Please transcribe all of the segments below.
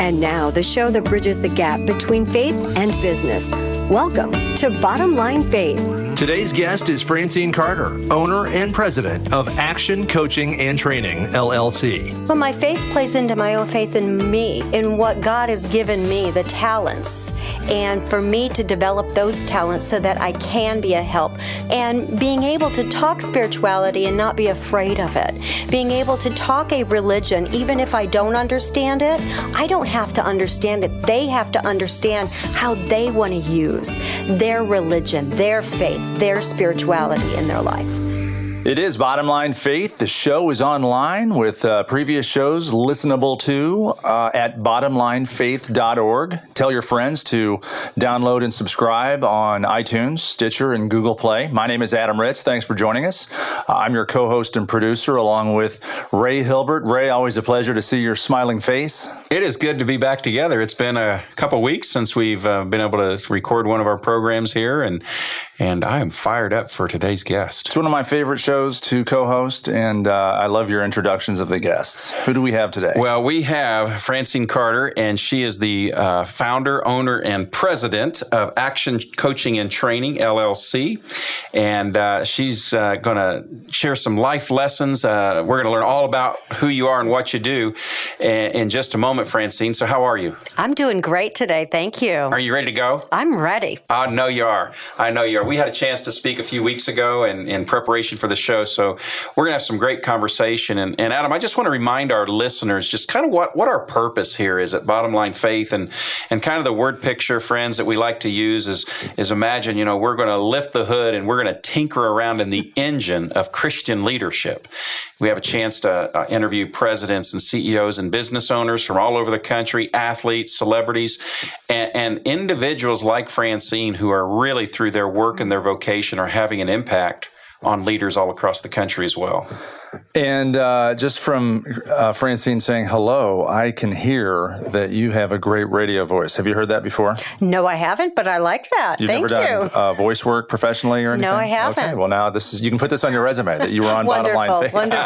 And now, the show that bridges the gap between faith and business. Welcome to Bottom Line Faith. Today's guest is Francine Carter, owner and president of Action Coaching and Training, LLC. Well, my faith plays into my own faith in me, in what God has given me, the talents, and for me to develop those talents so that I can be a help. And being able to talk spirituality and not be afraid of it. Being able to talk a religion, even if I don't understand it, I don't have to understand it. They have to understand how they want to use their religion, their faith, their spirituality in their life. It is Bottom Line Faith. The show is online with previous shows listenable to at bottomlinefaith.org. Tell your friends to download and subscribe on iTunes, Stitcher, and Google Play. My name is Adam Ritz. Thanks for joining us. I'm your co-host and producer along with Ray Hilbert. Ray, always a pleasure to see your smiling face. It is good to be back together. It's been a couple weeks since we've been able to record one of our programs here, and I am fired up for today's guest. It's one of my favorite shows to co-host, and I love your introductions of the guests. Who do we have today? Well, we have Francine Carter, and she is the founder, owner, and president of Action Coaching and Training, LLC. And she's going to share some life lessons. We're going to learn all about who you are and what you do in just a moment, Francine. So how are you? I'm doing great today. Thank you. Are you ready to go? I'm ready. I know you are. I know you are. We had a chance to speak a few weeks ago in preparation for the show, so we're going to have some great conversation. And Adam, I just want to remind our listeners just kind of what our purpose here is at Bottom Line Faith, and kind of the word picture, friends, that we like to use is imagine, we're going to lift the hood and we're going to tinker around in the engine of Christian leadership. We have a chance to interview presidents and CEOs and business owners from all over the country, athletes, celebrities, and individuals like Francine who are really, through their work and their vocation, are having an impact on leaders all across the country as well. And just from Francine saying hello, I can hear that you have a great radio voice. Have you heard that before? No, I haven't, but I like that. You've Thank never done voice work professionally or anything? No, I haven't. Okay, well now you can put this on your resume that you were on Bottom Line Faith. Wonderful.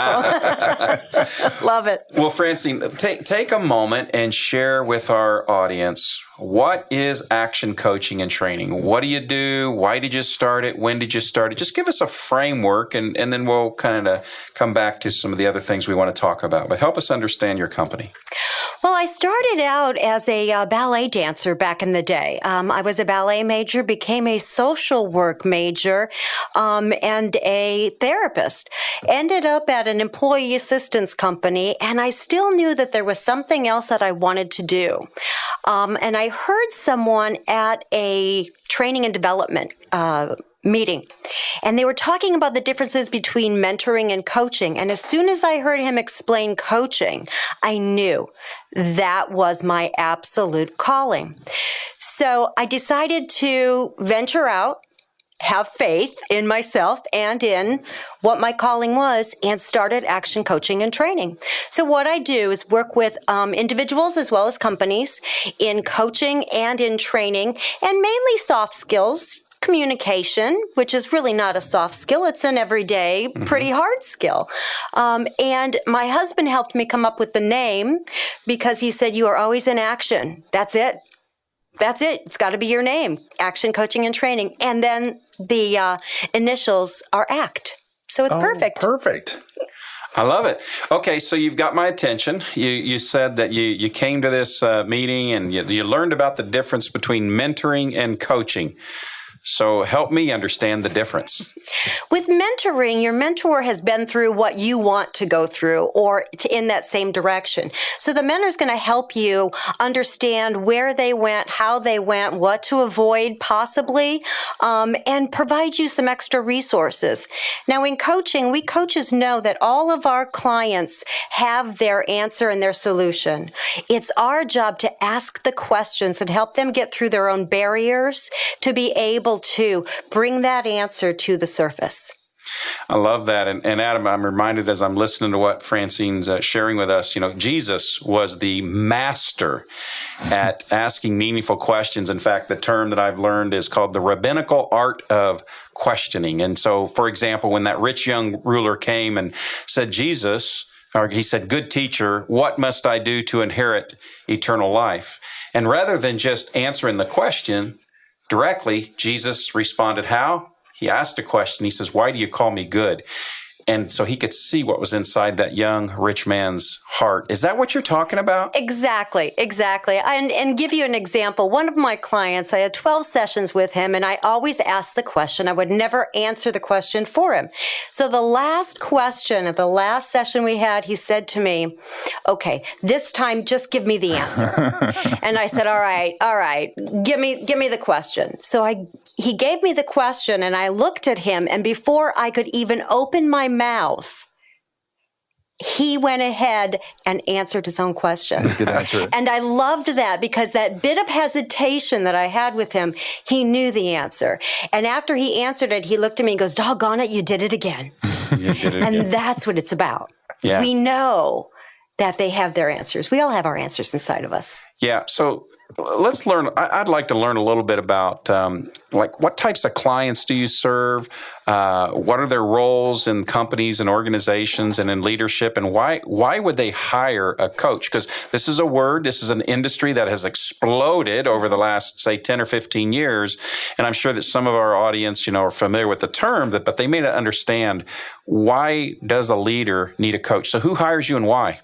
Love it. Well, Francine, take a moment and share with our audience, what is Action Coaching and Training? What do you do? Why did you start it? When did you start it? Just give us a framework, and then we'll kind of come back to some of the other things we want to talk about. But help us understand your company. Well, I started out as a ballet dancer back in the day. I was a ballet major, became a social work major, and a therapist. Ended up at an employee assistance company, and I still knew that there was something else that I wanted to do. And I heard someone at a training and development meeting, and they were talking about the differences between mentoring and coaching. And as soon as I heard him explain coaching, I knew that was my absolute calling. So I decided to venture out, have faith in myself and in what my calling was, and started Action Coaching and Training. So what I do is work with individuals as well as companies in coaching and in training, and mainly soft skills. Communication, which is really not a soft skill. It's an everyday, pretty hard skill. And my husband helped me come up with the name because he said, you are always in action. That's it. That's it. It's got to be your name. Action Coaching and Training. And then the initials are ACT. So it's perfect. Perfect. I love it. Okay, so you've got my attention. You said that you came to this meeting and you learned about the difference between mentoring and coaching. So help me understand the difference. With mentoring, your mentor has been through what you want to go through or in that same direction. So the mentor is going to help you understand where they went, how they went, what to avoid possibly, and provide you some extra resources. Now in coaching, we coaches know that all of our clients have their answer and their solution. It's our job to ask the questions and help them get through their own barriers to be able to bring that answer to the surface. I love that. And Adam, I'm reminded as I'm listening to what Francine's sharing with us, Jesus was the master at asking meaningful questions. In fact, the term that I've learned is called the rabbinical art of questioning. And so, for example, when that rich young ruler came and said, Jesus, or he said, "Good teacher, what must I do to inherit eternal life?" And rather than just answering the question directly, Jesus responded, how? He asked a question. He says, "Why do you call me good?" And so he could see what was inside that young rich man's heart. Is that what you're talking about? Exactly. And give you an example. One of my clients, I had 12 sessions with him, and I always asked the question. I would never answer the question for him. So the last question of the last session we had, he said to me, "Okay, this time just give me the answer." And I said, all right, give me the question. So he gave me the question, and I looked at him, and before I could even open my mouth, he went ahead and answered his own question. He could answer it. And I loved that, because that bit of hesitation that I had with him, he knew the answer. And after he answered it, he looked at me and goes, "Doggone it, you did it again." And that's what it's about. Yeah. We know that they have their answers. We all have our answers inside of us. Yeah. So let's learn. I'd like to learn a little bit about like what types of clients do you serve? What are their roles in companies and organizations and in leadership? And why would they hire a coach? Because this is a word, this is an industry that has exploded over the last, say, 10 or 15 years. And I'm sure that some of our audience, are familiar with the term, but they may not understand, why does a leader need a coach? So who hires you and why?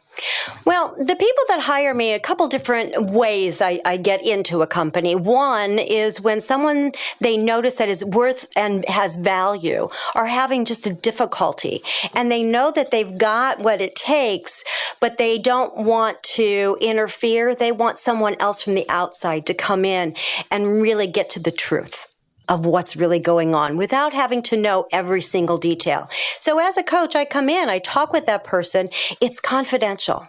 Well, the people that hire me, a couple different ways I get into a company. One is when someone they notice that is worth and has value are having just a difficulty, and they know that they've got what it takes, but they don't want to interfere. They want someone else from the outside to come in and really get to the truth of what's really going on without having to know every single detail. So as a coach, I come in, I talk with that person. It's confidential.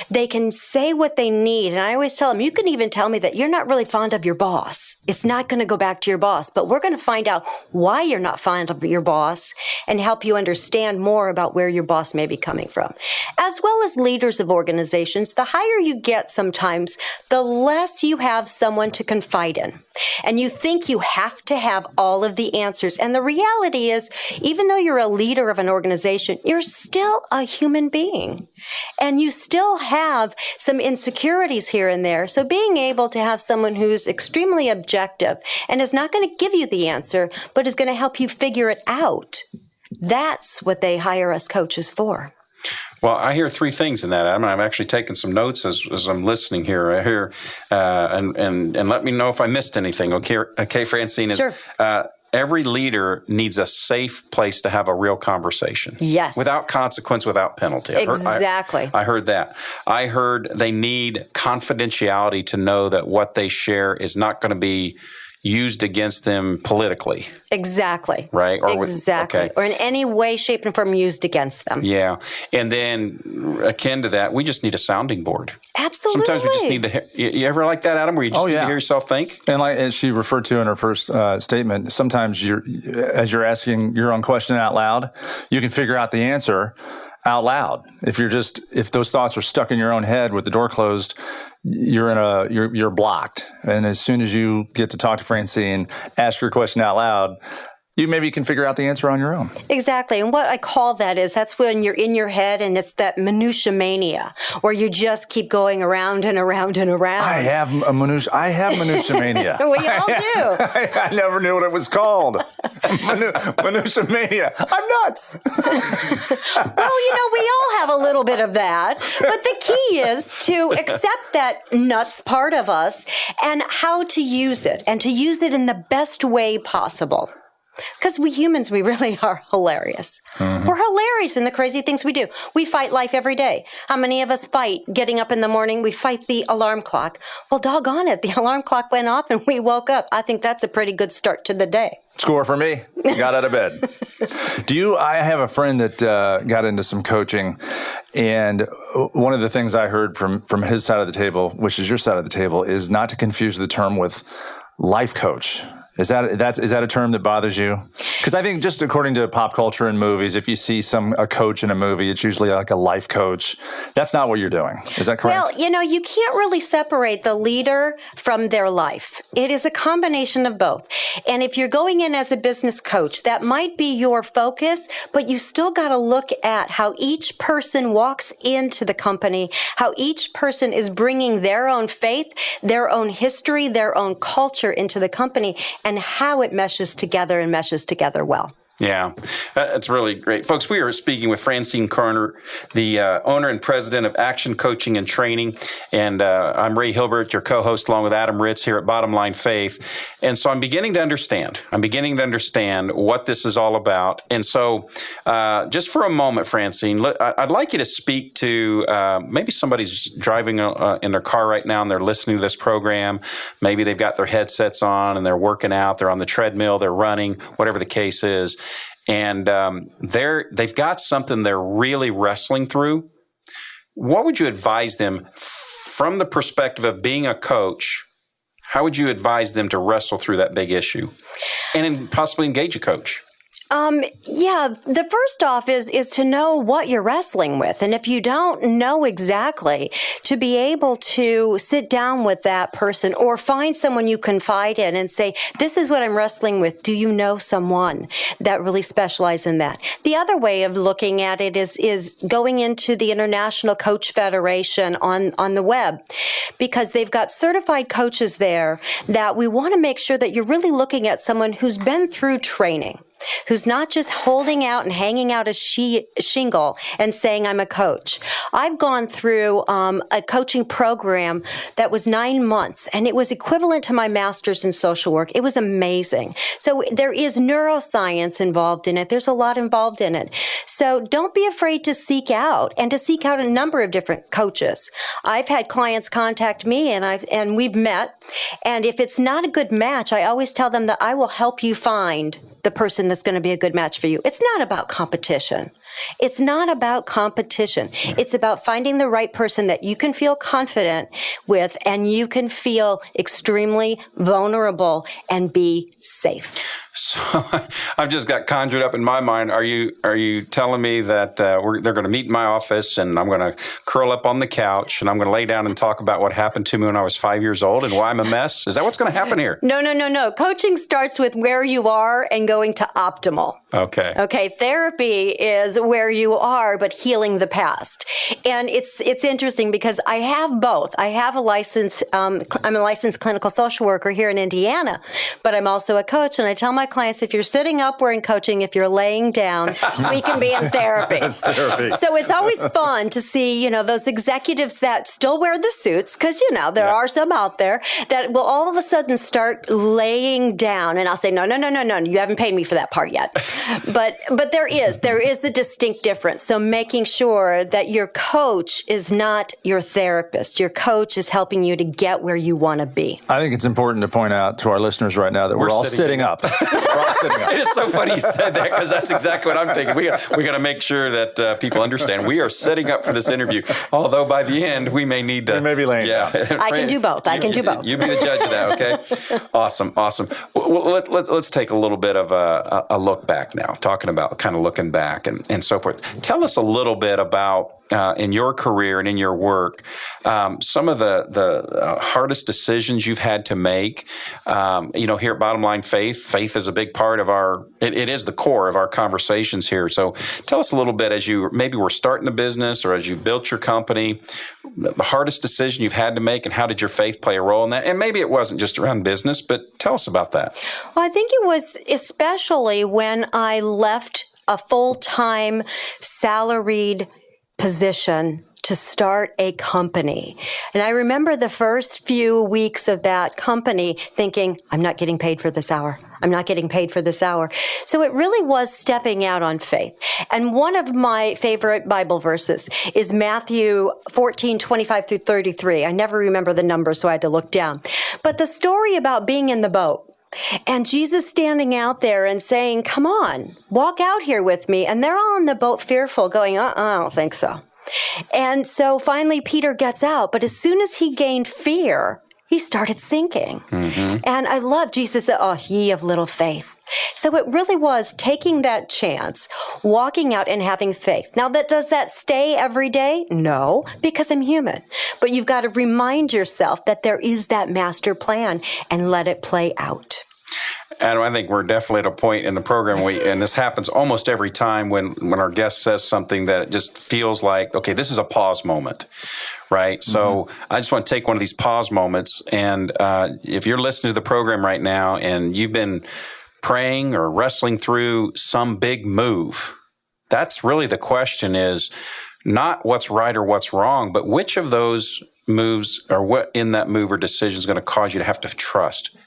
They can say what they need. And I always tell them, you can even tell me that you're not really fond of your boss. It's not going to go back to your boss, but we're going to find out why you're not fond of your boss and help you understand more about where your boss may be coming from. As well as leaders of organizations, the higher you get sometimes, the less you have someone to confide in. And you think you have to have all of the answers. And the reality is, even though you're a leader of an organization, you're still a human being. And you still have some insecurities here and there. So being able to have someone who's extremely objective and is not going to give you the answer, but is going to help you figure it out, that's what they hire us coaches for. Well, I hear three things in that, Adam. I'm actually taking some notes as I'm listening here. I hear, and let me know if I missed anything. Okay, Francine, Sure. Every leader needs a safe place to have a real conversation. Yes. Without consequence, without penalty. Exactly. I heard that. I heard they need confidentiality to know that what they share is not going to be used against them politically. Exactly. Right? Exactly. Or in any way, shape, and form used against them. Yeah. And then akin to that, we just need a sounding board. Absolutely. Sometimes we just need to you ever like that, Adam, where you just need to hear yourself think? And like as she referred to in her first statement, sometimes as you're asking your own question out loud, you can figure out the answer out loud. If those thoughts are stuck in your own head with the door closed, you're blocked. And as soon as you get to talk to Francine, ask your question out loud, you maybe can figure out the answer on your own. Exactly. And what I call that's when you're in your head and it's that minutia mania where you just keep going around and around and around. I have minutia mania. We all do. I never knew what it was called. Minutia mania. I'm nuts. Well, we all have a little bit of that. But the key is to accept that nuts part of us and how to use it, and to use it in the best way possible. Because we humans, we really are hilarious. Mm-hmm. We're hilarious in the crazy things we do. We fight life every day. How many of us fight getting up in the morning? We fight the alarm clock. Well, doggone it. The alarm clock went off and we woke up. I think that's a pretty good start to the day. Score for me. Got out of bed. I have a friend that got into some coaching, and one of the things I heard from his side of the table, which is your side of the table, is not to confuse the term with life coach. Is that a term that bothers you? Because I think just according to pop culture and movies, if you see a coach in a movie, it's usually like a life coach. That's not what you're doing. Is that correct? Well, you can't really separate the leader from their life. It is a combination of both. And if you're going in as a business coach, that might be your focus, but you still got to look at how each person walks into the company, how each person is bringing their own faith, their own history, their own culture into the company, and how it meshes together well. Yeah, that's really great. Folks, we are speaking with Francine Carter, the owner and president of Action Coaching and Training. And I'm Ray Hilbert, your co-host, along with Adam Ritz here at Bottom Line Faith. And so I'm beginning to understand what this is all about. And so just for a moment, Francine, I'd like you to speak to maybe somebody's driving in their car right now and they're listening to this program. Maybe they've got their headsets on and they're working out, they're on the treadmill, they're running, whatever the case is. And they've got something they're really wrestling through. What would you advise them from the perspective of being a coach? How would you advise them to wrestle through that big issue and possibly engage a coach? The first off is to know what you're wrestling with. And if you don't know exactly, to be able to sit down with that person or find someone you confide in and say, this is what I'm wrestling with. Do you know someone that really specializes in that? The other way of looking at it is going into the International Coach Federation on the web, because they've got certified coaches there that we want to make sure that you're really looking at someone who's been through training, who's not just holding out and hanging out a shingle and saying, I'm a coach. I've gone through a coaching program that was 9 months, and it was equivalent to my master's in social work. It was amazing. So there is neuroscience involved in it. There's a lot involved in it. So don't be afraid to seek out a number of different coaches. I've had clients contact me, and we've met. And if it's not a good match, I always tell them that I will help you find the person that's going to be a good match for you. It's not about competition. It's not about competition. It's about finding the right person that you can feel confident with and you can feel extremely vulnerable and be safe. So I've just got conjured up in my mind. Are you telling me that they're going to meet in my office and I'm going to curl up on the couch and I'm going to lay down and talk about what happened to me when I was 5 years old and why I'm a mess? Is that what's going to happen here? No. Coaching starts with where you are and going to optimal. Okay. Therapy is where you are, but healing the past. And it's interesting because I have both. I have a license. I'm a licensed clinical social worker here in Indiana, but I'm also a coach. And I tell my clients, if you're sitting up, we're in coaching. If you're laying down, we can be in therapy. That's therapy. So it's always fun to see, those executives that still wear the suits, because, there are some out there that will all of a sudden start laying down. And I'll say, no, you haven't paid me for that part yet. But there is a distinct difference. So making sure that your coach is not your therapist. Your coach is helping you to get where you want to be. I think it's important to point out to our listeners right now that we're all sitting up. We're all sitting up. It is so funny you said that because that's exactly what I'm thinking. We got to make sure that people understand we are setting up for this interview. Although by the end we may need to. We may be laying down. I can do both. You be the judge of that. Okay. Awesome. Well, let's take a little bit of a look back now, talking about kind of looking back and so forth. Tell us a little bit about in your career and in your work, some of the hardest decisions you've had to make. Here at Bottom Line Faith is a big part of it is the core of our conversations here. So tell us a little bit as you maybe were starting a business or as you built your company, the hardest decision you've had to make and how did your faith play a role in that? And maybe it wasn't just around business, but tell us about that. Well, I think it was especially when I left a full-time salaried position to start a company. And I remember the first few weeks of that company thinking, I'm not getting paid for this hour. I'm not getting paid for this hour. So it really was stepping out on faith. And one of my favorite Bible verses is Matthew 14:25 through 33. I never remember the number, so I had to look down. But the story about being in the boat and Jesus standing out there and saying, come on, walk out here with me. And they're all in the boat fearful going, I don't think so. And so finally Peter gets out. But as soon as he gained fear, he started sinking. Mm-hmm. And I love Jesus said, "Oh, ye of little faith." So it really was taking that chance, walking out and having faith. Now, does that stay every day? No, because I'm human. But you've got to remind yourself that there is that master plan and let it play out. Adam, I think we're definitely at a point in the program, and this happens almost every time when our guest says something that it just feels like, okay, this is a pause moment, right? Mm-hmm. So I just want to take one of these pause moments, and if you're listening to the program right now and you've been praying or wrestling through some big move, that's really the question, is not what's right or what's wrong, but which of those moves or what in that move or decision is going to cause you to have to trust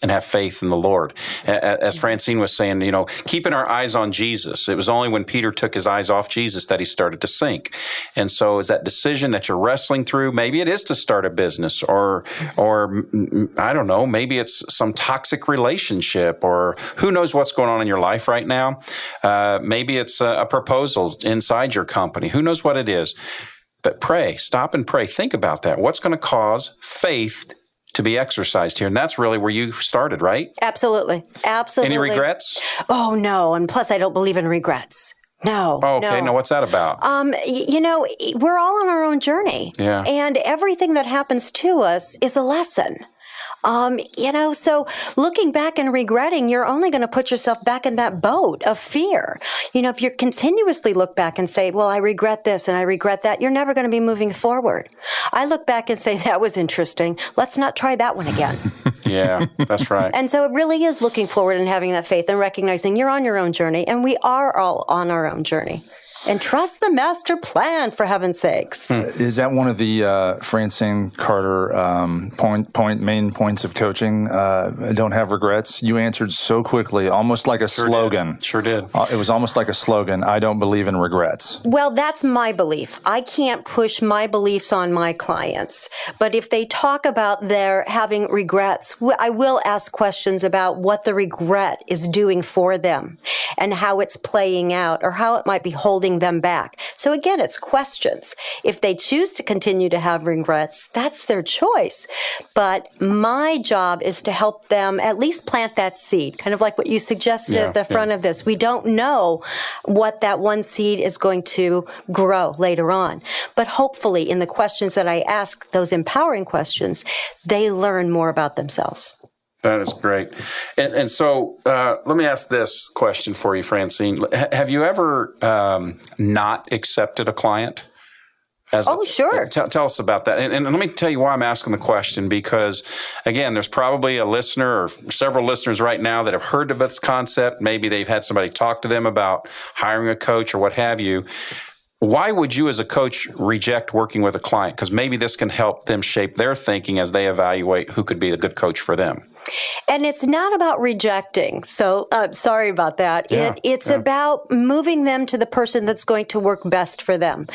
and have faith in the Lord. As Francine was saying, keeping our eyes on Jesus. It was only when Peter took his eyes off Jesus that he started to sink. And so is that decision that you're wrestling through, maybe it is to start a business or I don't know, maybe it's some toxic relationship, or who knows what's going on in your life right now. Maybe it's a proposal inside your company. Who knows what it is? But pray, stop and pray. Think about that. What's going to cause faith to be exercised here? And that's really where you started, right? Absolutely. Absolutely. Any regrets? Oh, no. And plus, I don't believe in regrets. No. Oh, okay. No. Now, what's that about? We're all on our own journey. Yeah. And everything that happens to us is a lesson. So looking back and regretting, you're only going to put yourself back in that boat of fear. If you continuously look back and say, well, I regret this and I regret that, you're never going to be moving forward. I look back and say, that was interesting. Let's not try that one again. Yeah, that's right. And so it really is looking forward and having that faith and recognizing you're on your own journey, and we are all on our own journey. And trust the master plan, for heaven's sakes. Is that one of the Francine Carter main points of coaching? Don't have regrets. You answered so quickly, almost like a slogan. Sure did. It was almost like a slogan. I don't believe in regrets. Well, that's my belief. I can't push my beliefs on my clients. But if they talk about their having regrets, I will ask questions about what the regret is doing for them and how it's playing out or how it might be holding them back. So again, it's questions. If they choose to continue to have regrets, that's their choice. But my job is to help them at least plant that seed, kind of like what you suggested at the front of this. We don't know what that one seed is going to grow later on. But hopefully in the questions that I ask, those empowering questions, they learn more about themselves. That is great. And so let me ask this question for you, Francine. Have you ever not accepted a client? Sure. Tell us about that. And let me tell you why I'm asking the question, because, again, there's probably a listener or several listeners right now that have heard of this concept. Maybe they've had somebody talk to them about hiring a coach or what have you. Why would you as a coach reject working with a client? Because maybe this can help them shape their thinking as they evaluate who could be a good coach for them. And it's not about rejecting. So sorry about that. It's about moving them to the person that's going to work best for them.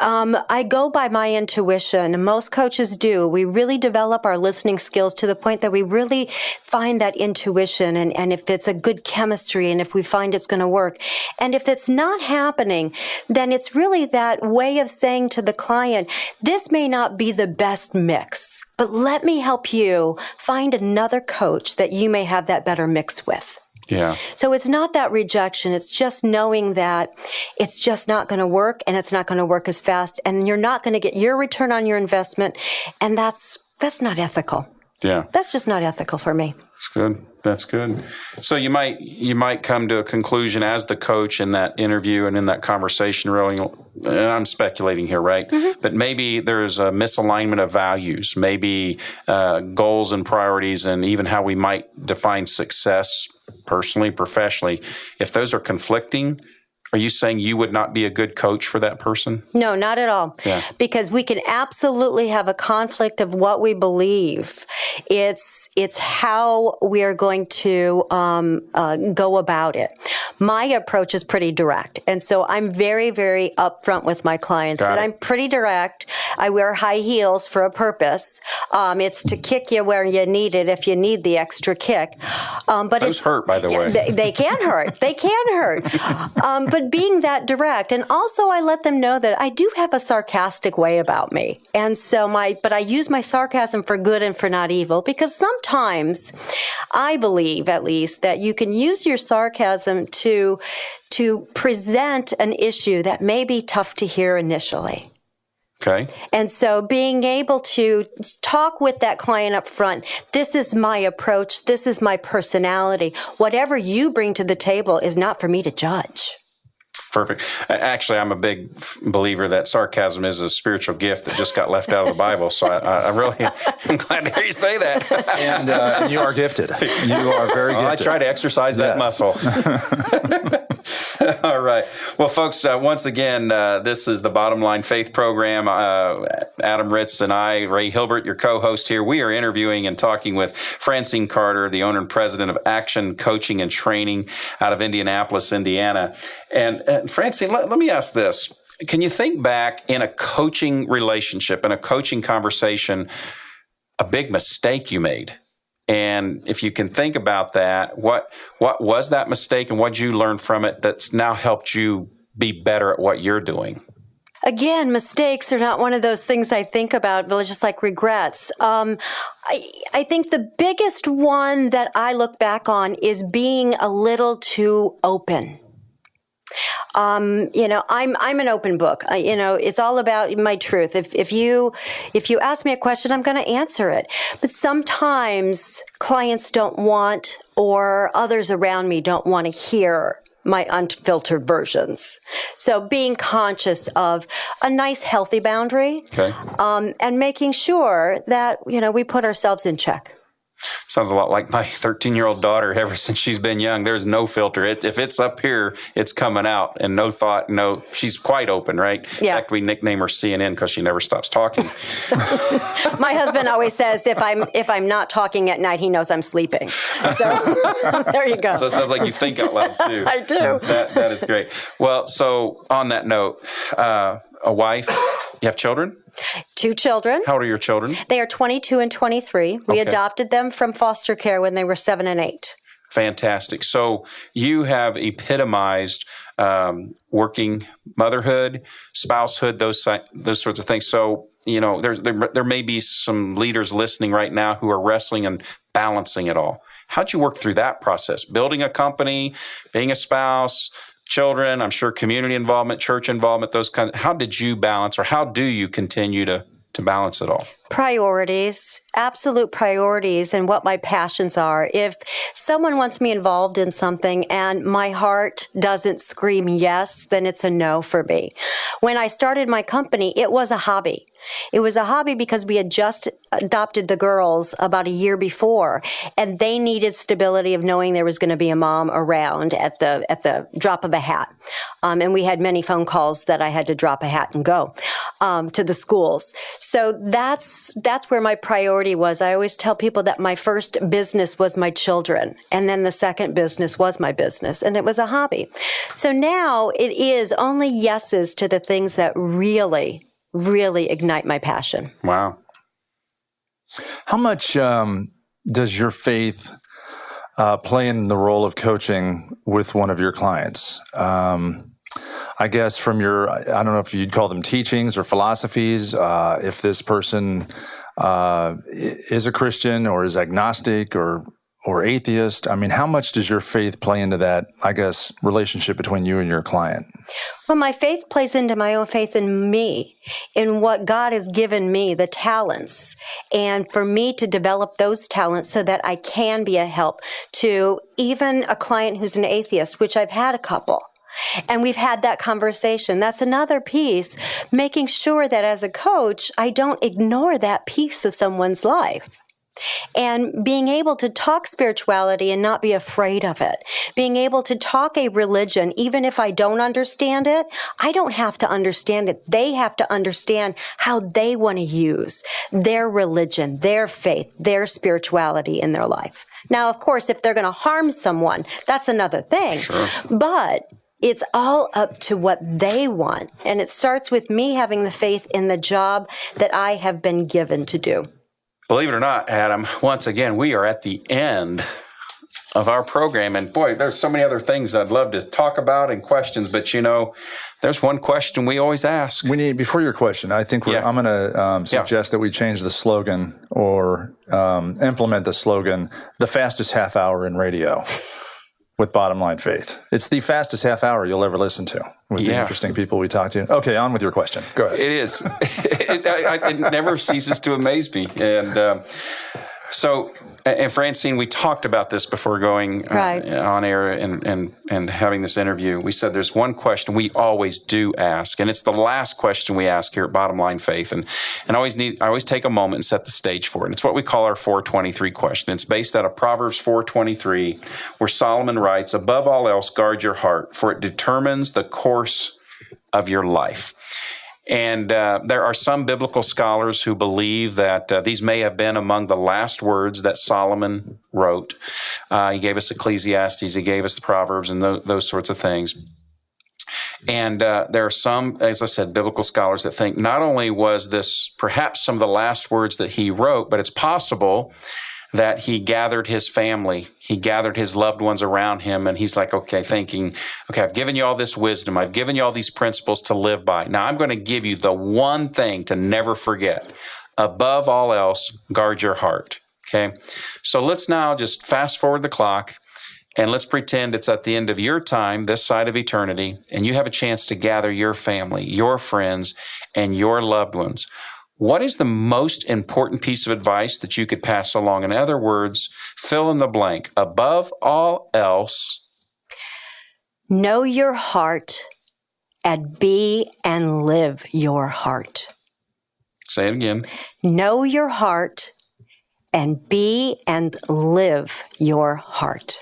I go by my intuition. Most coaches do. We really develop our listening skills to the point that we really find that intuition and if it's a good chemistry and if we find it's going to work. And if it's not happening, then it's really that way of saying to the client, this may not be the best mix, but let me help you find another coach that you may have that better mix with. Yeah. So it's not that rejection. It's just knowing that it's just not going to work and it's not going to work as fast and you're not going to get your return on your investment. And that's not ethical. Yeah. That's just not ethical for me. That's good. That's good. So you might come to a conclusion as the coach in that interview and in that conversation, really, and I'm speculating here, right? Mm-hmm. But maybe there's a misalignment of values, maybe goals and priorities, and even how we might define success personally, professionally. If those are conflicting, are you saying you would not be a good coach for that person? No, not at all. Yeah. Because we can absolutely have a conflict of what we believe It's how we are going to go about it. My approach is pretty direct, and so I'm very, very upfront with my clients that I'm pretty direct. I wear high heels for a purpose. It's to kick you where you need it if you need the extra kick. But those hurt, by the way. They can hurt. They can hurt. But being that direct, and also I let them know that I do have a sarcastic way about me, and so but I use my sarcasm for good and for not evil, because sometimes I believe, at least, that you can use your sarcasm to present an issue that may be tough to hear initially. Okay. And so being able to talk with that client up front, this is my approach, this is my personality. Whatever you bring to the table is not for me to judge. Perfect. Actually, I'm a big believer that sarcasm is a spiritual gift that just got left out of the Bible. So I really am glad to hear you say that. And you are gifted. You are very gifted. I try to exercise that muscle. All right. Well, folks, once again, this is the Bottom Line Faith Program. Adam Ritz and I, Ray Hilbert, your co-host here, we are interviewing and talking with Francine Carter, the owner and president of Action Coaching and Training out of Indianapolis, Indiana. And Francine, let me ask this. Can you think back in a coaching relationship, in a coaching conversation, a big mistake you made? And if you can think about that, what was that mistake and what did you learn from it that's now helped you be better at what you're doing? Again, mistakes are not one of those things I think about, but just like regrets. I think the biggest one that I look back on is being a little too open. I'm an open book. It's all about my truth. If you ask me a question, I'm going to answer it. But sometimes clients don't want, or others around me don't want to hear my unfiltered versions. So being conscious of a nice, healthy boundary, and making sure that, we put ourselves in check. Sounds a lot like my 13-year-old daughter. Ever since she's been young, there's no filter. If it's up here, it's coming out, and no thought. No, she's quite open, right? Yeah. In fact, we nickname her CNN because she never stops talking. My husband always says if I'm not talking at night, he knows I'm sleeping. So there you go. So it sounds like you think out loud too. I do. That is great. Well, so on that note, a wife, you have children? 2 children. How old are your children? They are 22 and 23. We adopted them from foster care when they were 7 and 8. Fantastic. So you have epitomized working motherhood, spousehood, those sorts of things. So, there may be some leaders listening right now who are wrestling and balancing it all. How'd you work through that process? Building a company, being a spouse, children, I'm sure community involvement, church involvement, those kinds. How did you balance, or how do you continue to balance it all? Priorities, absolute priorities, and what my passions are. If someone wants me involved in something and my heart doesn't scream yes, then it's a no for me. When I started my company, it was a hobby. It was a hobby because we had just adopted the girls about a year before, and they needed stability of knowing there was going to be a mom around at the drop of a hat. And we had many phone calls that I had to drop a hat and go to the schools. So that's where my priority was. I always tell people that my first business was my children, and then the second business was my business, and it was a hobby. So now it is only yeses to the things that really ignite my passion. Wow. How much does your faith play in the role of coaching with one of your clients? I guess from your, I don't know if you'd call them teachings or philosophies, if this person is a Christian or is agnostic or atheist. I mean, how much does your faith play into that, I guess, relationship between you and your client? Well, my faith plays into my own faith in me, in what God has given me, the talents, and for me to develop those talents so that I can be a help to even a client who's an atheist, which I've had a couple. And we've had that conversation. That's another piece, making sure that as a coach, I don't ignore that piece of someone's life. And being able to talk spirituality and not be afraid of it. Being able to talk a religion, even if I don't understand it, I don't have to understand it. They have to understand how they want to use their religion, their faith, their spirituality in their life. Now, of course, if they're going to harm someone, that's another thing. Sure. But it's all up to what they want. And it starts with me having the faith in the job that I have been given to do. Believe it or not, Adam, once again, we are at the end of our program. And boy, there's so many other things I'd love to talk about and questions. But, there's one question we always ask. Before your question, I think I'm going to suggest that we change the slogan or implement the slogan, the fastest half hour in radio. With Bottom Line Faith. It's the fastest half hour you'll ever listen to with the interesting people we talk to. Okay, on with your question. Go ahead. It is. It never ceases to amaze me. And and Francine, we talked about this before going on air and having this interview. We said there's one question we always do ask, and it's the last question we ask here at Bottom Line Faith. And I always take a moment and set the stage for it. And it's what we call our 423 question. It's based out of Proverbs 4:23, where Solomon writes, "Above all else, guard your heart, for it determines the course of your life." And there are some biblical scholars who believe that these may have been among the last words that Solomon wrote. He gave us Ecclesiastes, he gave us the Proverbs, and those sorts of things. And there are some, as I said, biblical scholars that think not only was this perhaps some of the last words that he wrote, but it's possible that he gathered his family, he gathered his loved ones around him, and he's like, thinking, I've given you all this wisdom, I've given you all these principles to live by. Now I'm going to give you the one thing to never forget. Above all else, guard your heart. Okay? So let's now just fast forward the clock, and let's pretend it's at the end of your time, this side of eternity, and you have a chance to gather your family, your friends, and your loved ones. What is the most important piece of advice that you could pass along? In other words, fill in the blank. Above all else, know your heart and be and live your heart. Say it again. Know your heart and be and live your heart.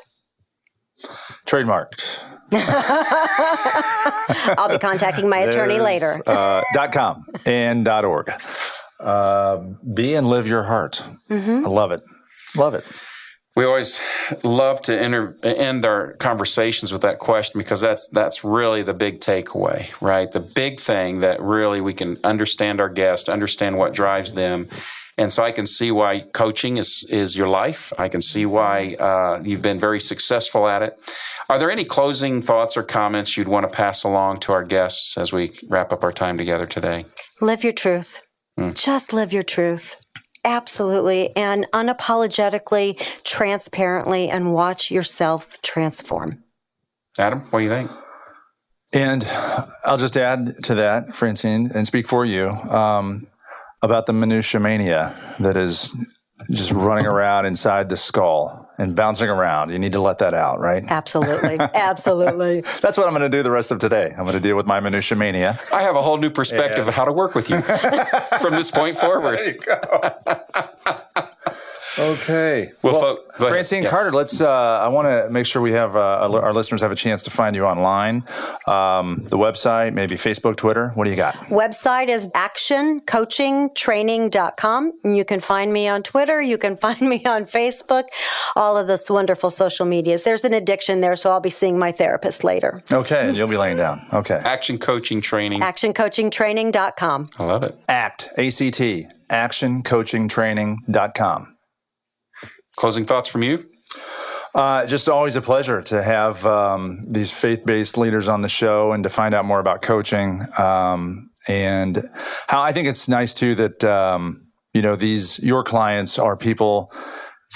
Trademarked. I'll be contacting my attorney later. .com and .org. Be and live your heart. Mm-hmm. I love it. Love it. We always love to end our conversations with that question because that's really the big takeaway, right? The big thing that really we can understand our guest, understand what drives them. And so I can see why coaching is your life. I can see why you've been very successful at it. Are there any closing thoughts or comments you'd want to pass along to our guests as we wrap up our time together today? Live your truth. Just live your truth. Absolutely. And unapologetically, transparently, and watch yourself transform. Adam, what do you think? And I'll just add to that, Francine, and speak for you. About the minutia mania that is just running around inside the skull and bouncing around. You need to let that out, right? Absolutely. Absolutely. That's what I'm going to do the rest of today. I'm going to deal with my minutia mania. I have a whole new perspective of how to work with you from this point forward. There you go. Okay. Well, Francine Carter, let's. I want to make sure we have our listeners have a chance to find you online. The website, maybe Facebook, Twitter. What do you got? Website is actioncoachingtraining.com. You can find me on Twitter. You can find me on Facebook. All of this wonderful social medias. There's an addiction there, so I'll be seeing my therapist later. Okay, and you'll be laying down. Okay. Action Coaching Training. Actioncoachingtraining.com. I love it. ACT. Actioncoachingtraining.com. Closing thoughts from you? Just always a pleasure to have these faith-based leaders on the show and to find out more about coaching. And how I think it's nice too that your clients are people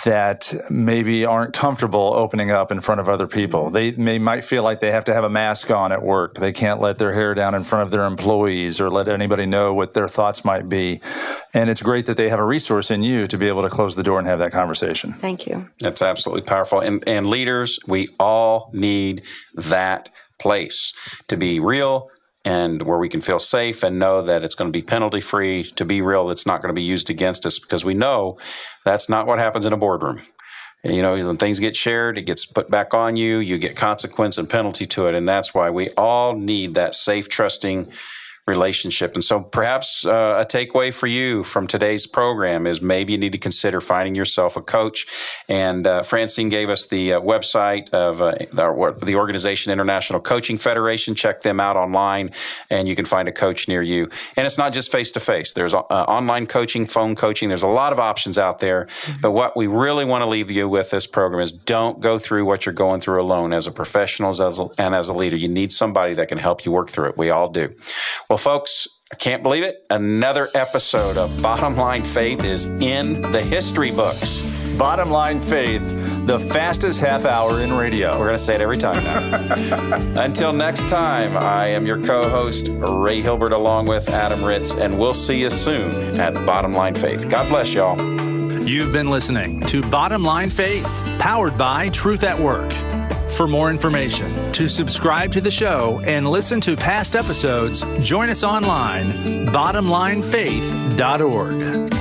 that maybe aren't comfortable opening up in front of other people. They might feel like they have to have a mask on at work. They can't let their hair down in front of their employees or let anybody know what their thoughts might be. And it's great that they have a resource in you to be able to close the door and have that conversation. Thank you. That's absolutely powerful. And leaders, we all need that place to be real and where we can feel safe and know that it's going to be penalty free. To be real, it's not going to be used against us, because we know that's not what happens in a boardroom. You know, when things get shared, it gets put back on you. You get consequence and penalty to it. And that's why we all need that safe, trusting relationship. And so perhaps a takeaway for you from today's program is maybe you need to consider finding yourself a coach. And Francine gave us the website of the organization International Coaching Federation. Check them out online, and you can find a coach near you. And it's not just face-to-face. There's online coaching, phone coaching. There's a lot of options out there. Mm-hmm. But what we really want to leave you with this program is don't go through what you're going through alone as a professional and as a leader. You need somebody that can help you work through it. We all do. Well, folks, I can't believe it. Another episode of Bottom Line Faith is in the history books. Bottom Line Faith, the fastest half hour in radio. We're going to say it every time now. Until next time, I am your co-host, Ray Hilbert, along with Adam Ritz, and we'll see you soon at Bottom Line Faith. God bless y'all. You've been listening to Bottom Line Faith, powered by Truth at Work. For more information, to subscribe to the show and listen to past episodes, join us online, bottomlinefaith.org.